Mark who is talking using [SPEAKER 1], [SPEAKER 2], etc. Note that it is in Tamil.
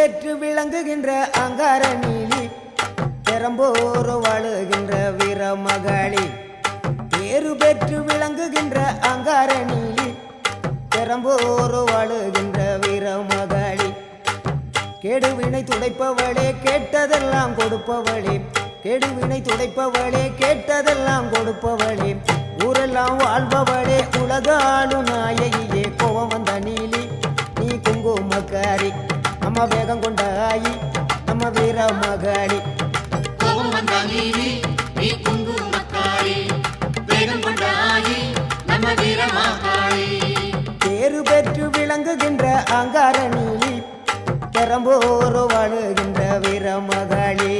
[SPEAKER 1] பெற்று விளங்குகின்ற அங்கார நீலி பெரம்போர் வாழுகின்ற வீரமகளி பேரு பெற்று விளங்குகின்ற அங்கார நீலி பெரம்போர் வாழுகின்ற வீரமகளி கேடுவினை துடைப்பவளே கேட்டதெல்லாம் கொடுப்பவளே கேடுவினை துடைப்பவளே கேட்டதெல்லாம் கொடுப்பவளே ஊரெல்லாம் வாழ்பவளே உலகாளு நாயகியே கோவம் வந்த நீலி நீ குங்குமக்காரி நம்ம வேகம் கொண்ட ஆயி நம்ம வீரமகளி
[SPEAKER 2] கோபம் வந்த நீலி நீ குங்குமக்காரி வேகம் கொண்ட ஆயி நம்ம வீரமகளி
[SPEAKER 1] பேரு பெற்று விளங்குகின்ற அங்கார நீலி பெரம்போர் வாழுகின்ற வீரமகளி